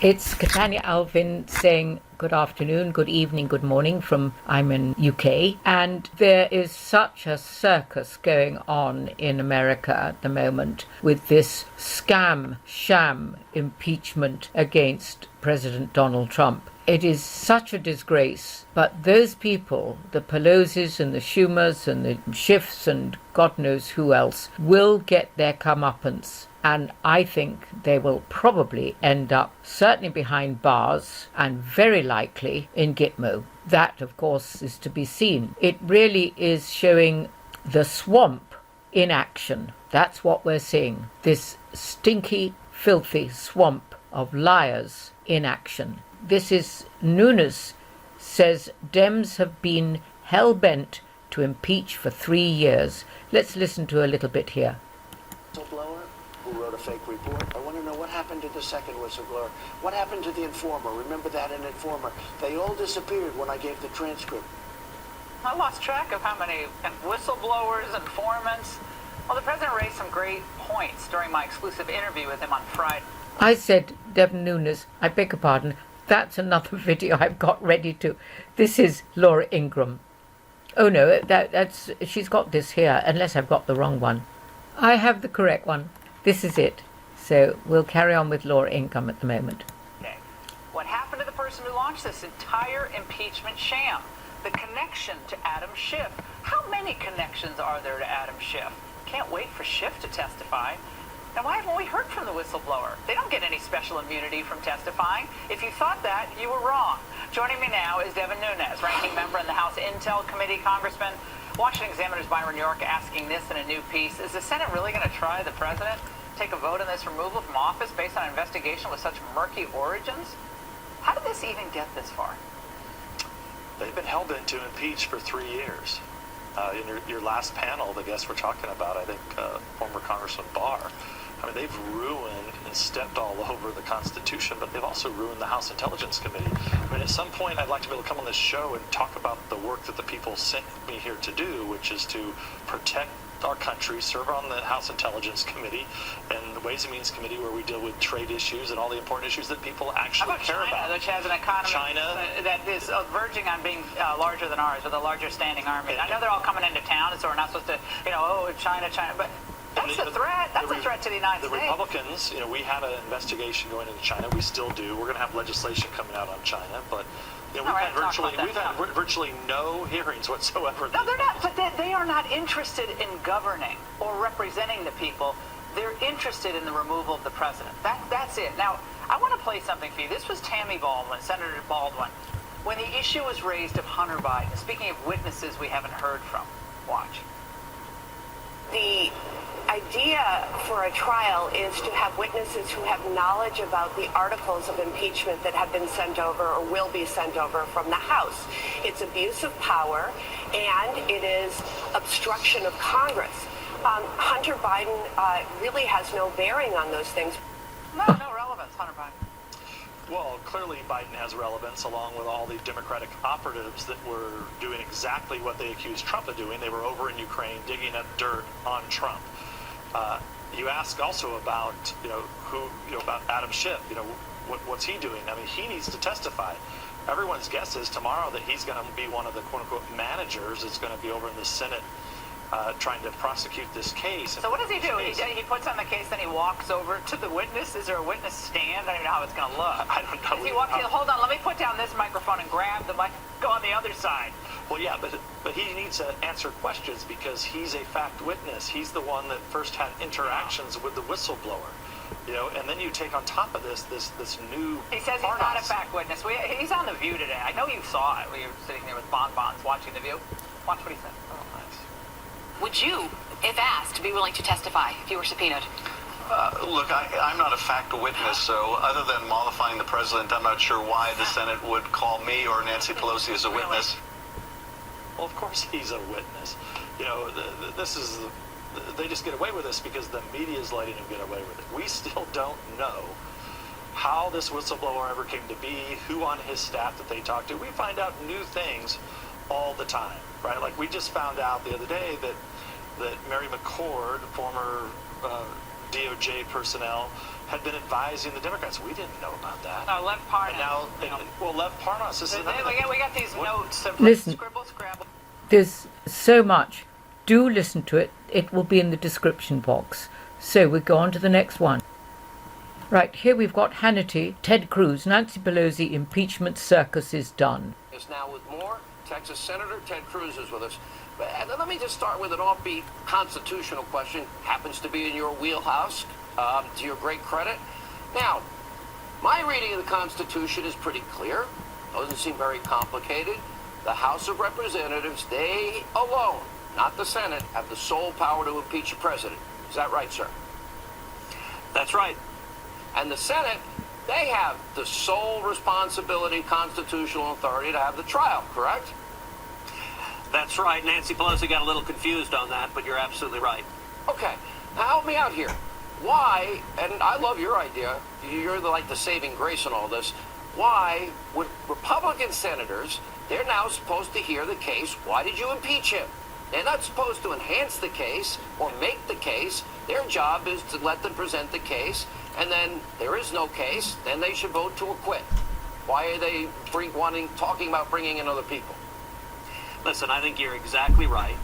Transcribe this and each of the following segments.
It's Katannya Alven saying good afternoon, good evening, good morning from I'm in UK, and there is such a circus going on in America at the moment with this sham impeachment against President Donald Trump. It is such a disgrace, but those people, the Pelosi's and the Schumer's and the Schiffs and God knows who else, will get their comeuppance. And I think they will probably end up certainly behind bars and very likely in Gitmo. That, of course, is to be seen. It really is showing the swamp in action. That's what we're seeing. This stinky, filthy swamp of liars in action. This is Nunes says Dems have been hell-bent to impeach for 3 years. Let's listen to a little bit here. Whistleblower who wrote a fake report. I want to know what happened to the second whistleblower. What happened to the informer? Remember that, an informer. They all disappeared when I gave the transcript. I lost track of how many whistleblowers, informants. Well, the president raised some great points during my exclusive interview with him on Friday. I said, Devin Nunes, I beg your pardon, that's another video I've got ready to. This is Laura Ingraham. Oh no, that's she's got this here, unless I've got the wrong one. I have the correct one. This is it. So we'll carry on with Laura Ingraham at the moment. Okay. What happened to the person who launched this entire impeachment sham? The connection to Adam Shiff. How many connections are there to Adam Shiff? Can't wait for Shiff to testify. Now, why haven't we heard from the whistleblower? They don't get any special immunity from testifying. If you thought that, you were wrong. Joining me now is Devin Nunes, ranking member in the House Intel Committee, Congressman. Washington Examiner's Byron York asking this in a new piece. Is the Senate really going to try the president? Take a vote on this removal from office based on an investigation with such murky origins? How did this even get this far? They've been hell-bent to impeach for 3 years. In your last panel, the guests we're talking about, I think former Congressman Barr, I mean, they've ruined and stepped all over the Constitution, but they've also ruined the House Intelligence Committee. I mean, at some point, I'd like to be able to come on this show and talk about the work that the people sent me here to do, which is to protect our country, serve on the House Intelligence Committee and the Ways and Means Committee, where we deal with trade issues and all the important issues that people actually care about. Which has an economy that is verging on being larger than ours, with a larger standing army. I know they're all coming into town, so we're not supposed to, China, but that's a threat. That's a threat to the United States. The Republicans, we had an investigation going into China. We still do. We're going to have legislation coming out on China, but we've had virtually no hearings whatsoever. No, they're not. But they are not interested in governing or representing the people. They're interested in the removal of the president. That's it. Now, I want to play something for you. This was Tammy Baldwin, Senator Baldwin, when the issue was raised of Hunter Biden. Speaking of witnesses we haven't heard from. Watch. The idea for a trial is to have witnesses who have knowledge about the articles of impeachment that have been sent over or will be sent over from the House. It's abuse of power, and it is obstruction of Congress. Hunter Biden really has no bearing on those things. No relevance, Hunter Biden. Well, clearly Biden has relevance, along with all the Democratic operatives that were doing exactly what they accused Trump of doing. They were over in Ukraine digging up dirt on Trump. You ask also about, about Adam Shiff. What's he doing? I mean, he needs to testify. Everyone's guess is tomorrow that he's going to be one of the quote-unquote managers that's going to be over in the Senate trying to prosecute this case. So what does he do? He puts on the case, then he walks over to the witness. Is there a witness stand? I don't even know how it's going to look. I don't know. Does he walk in? Hold on, let me put down this microphone and grab the mic. Go on the other side. Well, yeah, but he needs to answer questions because he's a fact witness. He's the one that first had interactions with the whistleblower. And then you take on top of this new. He says he's not a fact witness. He's on The View today. I know you saw it. We were sitting there with bonbons watching The View. Watch what he said. Oh, nice. Would you, if asked, be willing to testify if you were subpoenaed? Look, I'm not a fact witness, so other than mollifying the president, I'm not sure why the Senate would call me or Nancy Pelosi as a witness. Well, of course he's a witness. They just get away with this because the media is letting them get away with it. We still don't know how this whistleblower ever came to be, who on his staff that they talked to. We find out new things all the time, right? Like we just found out the other day that Mary McCord, former DOJ personnel had been advising the Democrats. We didn't know about that. Lev Parnas. And now, Lev Parnas is another thing. We got these notes of Listen. scribble, scrabble. There's so much. Do listen to it. It will be in the description box. So we go on to the next one. Right, here we've got Hannity, Ted Cruz, Nancy Pelosi impeachment circus is done. Is now with more. Texas Senator Ted Cruz is with us. But let me just start with an offbeat constitutional question. Happens to be in your wheelhouse, to your great credit. Now, my reading of the Constitution is pretty clear. Doesn't seem very complicated. The House of Representatives, they alone, not the Senate, have the sole power to impeach a president. Is that right, sir? That's right. And the Senate, they have the sole responsibility, constitutional authority to have the trial, correct? That's right. Nancy Pelosi got a little confused on that, but you're absolutely right. Okay, now help me out here. Why, and I love your idea, you're like the saving grace in all this, why would Republican senators, they're now supposed to hear the case, why did you impeach him? They're not supposed to enhance the case or make the case. Their job is to let them present the case, and then there is no case, then they should vote to acquit. Why are they talking about bringing in other people? Listen, I think you're exactly right.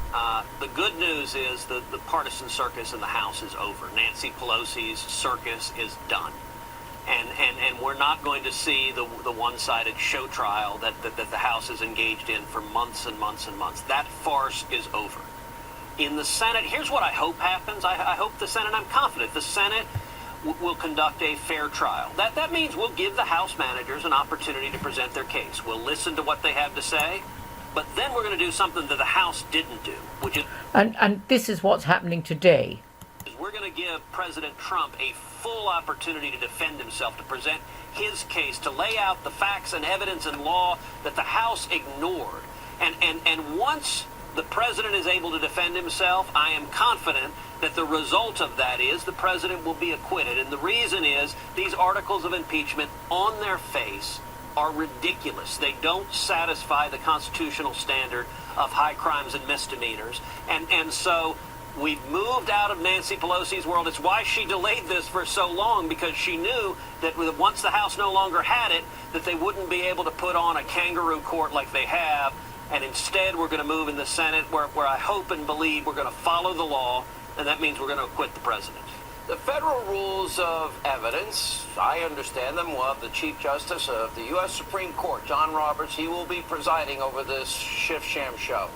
The good news is that the partisan circus in the House is over. Nancy Pelosi's circus is done. And we're not going to see the one-sided show trial that the House is engaged in for months and months and months. That farce is over. In the Senate, here's what I hope happens. I hope the Senate, I'm confident, the Senate will conduct a fair trial. That means we'll give the House managers an opportunity to present their case. We'll listen to what they have to say, but then we're going to do something that the House didn't do, which is... And this is what's happening today. We're going to give President Trump a full opportunity to defend himself, to present his case, to lay out the facts and evidence and law that the House ignored. And once the president is able to defend himself, I am confident that the result of that is the president will be acquitted. And the reason is these articles of impeachment on their face are ridiculous. They don't satisfy the constitutional standard of high crimes and misdemeanors. And so we've moved out of Nancy Pelosi's world. It's why she delayed this for so long, because she knew that once the House no longer had it, that they wouldn't be able to put on a kangaroo court like they have. And instead, we're going to move in the Senate where I hope and believe we're going to follow the law, and that means we're going to acquit the president. The federal rules of evidence, I understand them. We'll have the Chief Justice of the U.S. Supreme Court, John Roberts. He will be presiding over this Shiff Sham show.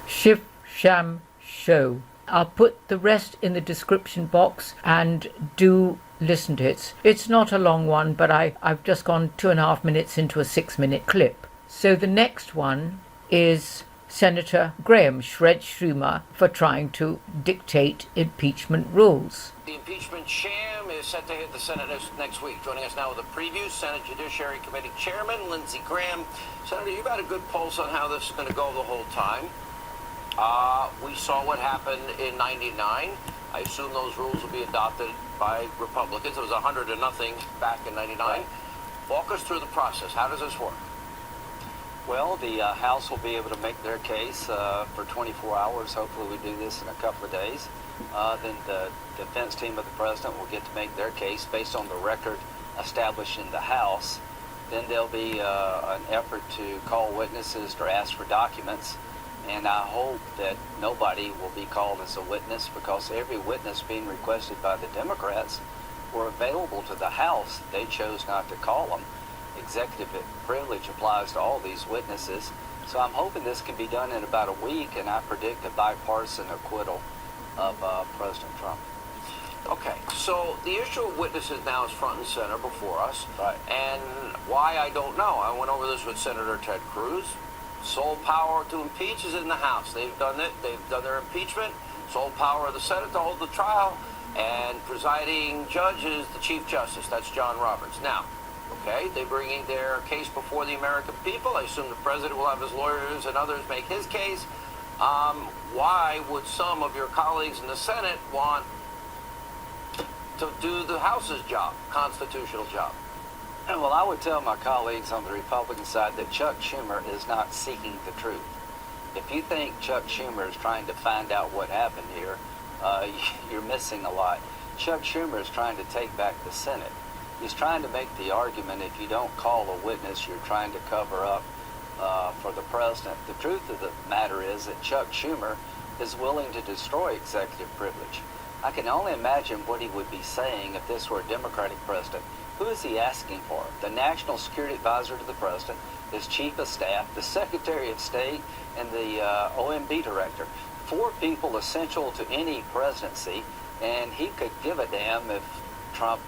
Shiff Sham show. I'll put the rest in the description box, and do listen to it. It's not a long one, but I've just gone 2.5 minutes into a 6-minute clip. So the next one is Senator Graham Shred Schumer for trying to dictate impeachment rules. The impeachment sham is set to hit the Senate next week. Joining us now with a preview, Senate Judiciary Committee Chairman Lindsey Graham. Senator, you've had a good pulse on how this is going to go the whole time. We saw what happened in '99. I assume those rules will be adopted by Republicans. It was 100-0 back in '99. Right. Walk us through the process. How does this work? Well, the House will be able to make their case for 24 hours. Hopefully we do this in a couple of days. Then the defense team of the president will get to make their case based on the record established in the House. Then there'll be an effort to call witnesses or ask for documents. And I hope that nobody will be called as a witness, because every witness being requested by the Democrats were available to the House. They chose not to call them. Executive privilege applies to all these witnesses. So I'm hoping this can be done in about a week, and I predict a bipartisan acquittal of President Trump. Okay, so the issue of witnesses now is front and center before us. Right. And why, I don't know. I went over this with Senator Ted Cruz. Sole power to impeach is in the House. They've done it. They've done their impeachment. Sole power of the Senate to hold the trial. And presiding judge is the Chief Justice. That's John Roberts. Now, okay, they're bringing their case before the American people. I assume the president will have his lawyers and others make his case. Why would some of your colleagues in the Senate want to do the House's job, constitutional job? And well, I would tell my colleagues on the Republican side that Chuck Schumer is not seeking the truth. If you think Chuck Schumer is trying to find out what happened here, you're missing a lot. Chuck Schumer is trying to take back the Senate. He's trying to make the argument if you don't call a witness, you're trying to cover up for the president. The truth of the matter is that Chuck Schumer is willing to destroy executive privilege. I can only imagine what he would be saying if this were a Democratic president. Who is he asking for? The National Security Advisor to the president, his chief of staff, the Secretary of State, and the OMB director. 4 people essential to any presidency, and he could give a damn if Trump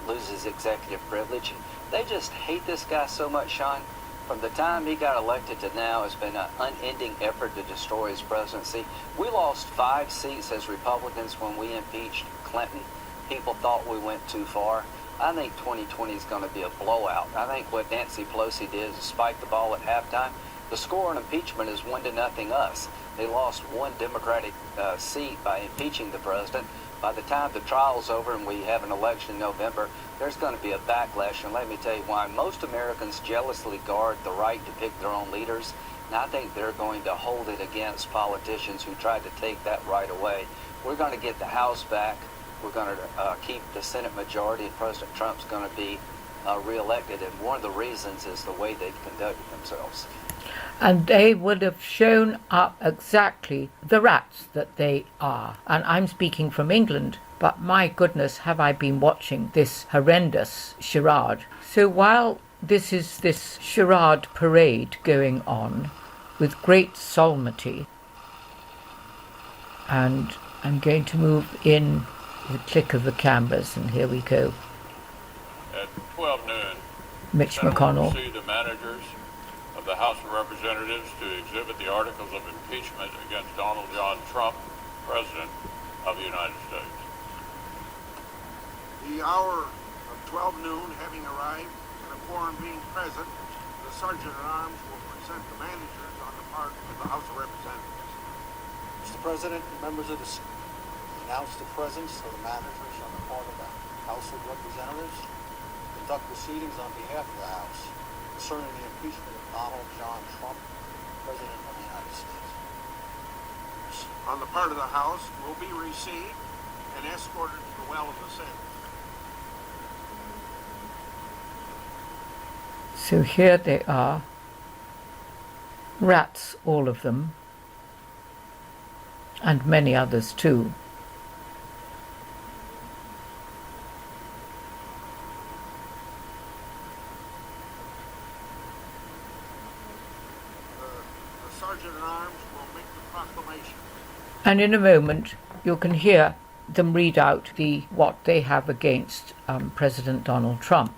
loses executive privilege. They just hate this guy so much, Sean. From the time he got elected to now, it's been an unending effort to destroy his presidency. We lost 5 seats as Republicans when we impeached Clinton. People thought we went too far. I think 2020 is going to be a blowout. I think what Nancy Pelosi did is spike the ball at halftime. The score on impeachment is 1-0 us. They lost 1 Democratic seat by impeaching the president. By the time the trial's over and we have an election in November, there's going to be a backlash. And let me tell you why. Most Americans jealously guard the right to pick their own leaders. And I think they're going to hold it against politicians who tried to take that right away. We're going to get the House back. We're going to keep the Senate majority, and President Trump's going to be reelected. And one of the reasons is the way they've conducted themselves. And they would have shown up exactly the rats that they are. And I'm speaking from England, but my goodness, have I been watching this horrendous charade. So while this is this charade parade going on with great solemnity, and I'm going to move in the click of the cameras, and here we go. At 12 noon, Mitch Senator McConnell. Pelosi, the managers of the House of Representatives, to exhibit the articles of impeachment against Donald John Trump, President of the United States. The hour of 12 noon having arrived and a quorum being present, the Sergeant-at-Arms will present the managers on the part of the House of Representatives. Mr. President, members of the Senate, announce the presence of the managers on the part of the House of Representatives, conduct proceedings on behalf of the House concerning the impeachment of Donald John Trump, President of the United States. On the part of the House will be received and escorted to the well of the Senate. So here they are, rats, all of them, and many others too. The Sergeant-at-Arms will make the proclamation. And in a moment, you can hear them read out what they have against President Donald Trump.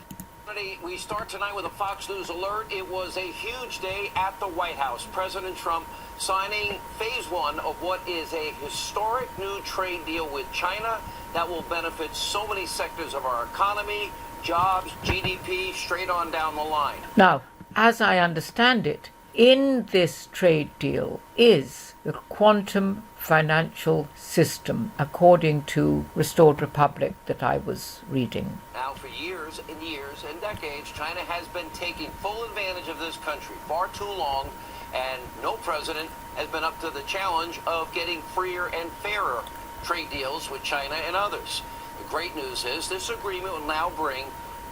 We start tonight with a Fox News alert. It was a huge day at the White House. President Trump signing phase 1 of what is a historic new trade deal with China that will benefit so many sectors of our economy, jobs, GDP, straight on down the line. Now, as I understand it, in this trade deal is the quantum financial system, according to Restored Republic that I was reading. Now, for years and years and decades, China has been taking full advantage of this country far too long, and no president has been up to the challenge of getting freer and fairer trade deals with China and others. The great news is this agreement will now bring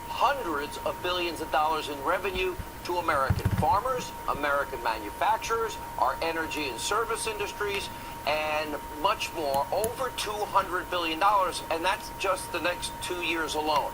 hundreds of billions of dollars in revenue to American farmers, American manufacturers, our energy and service industries, and much more, over $200 billion, and that's just the next 2 years alone.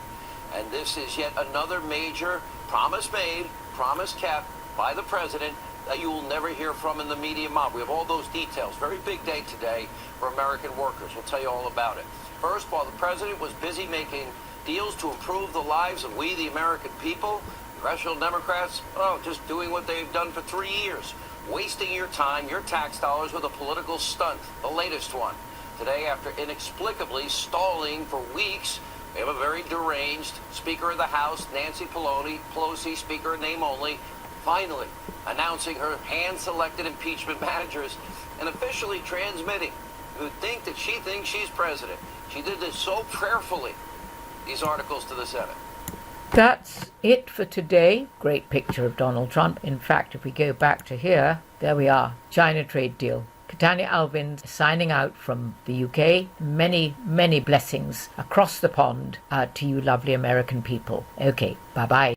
And this is yet another major promise made, promise kept by the president that you will never hear from in the media mob. We have all those details. Very big day today for American workers. We'll tell you all about it. First, while the president was busy making deals to improve the lives of we, the American people, Congressional Democrats, just doing what they've done for 3 years, wasting your time, your tax dollars with a political stunt, the latest one. Today, after inexplicably stalling for weeks, we have a very deranged Speaker of the House, Nancy Pelosi, Speaker in name only, finally announcing her hand-selected impeachment managers and officially transmitting who think that she thinks she's president. She did this so prayerfully, these articles to the Senate. That's it for today. Great picture of Donald Trump. In fact, if we go back to here, there we are, China trade deal. Katannya Alven signing out from the UK. Many, many blessings across the pond to you lovely American people. Okay, bye-bye.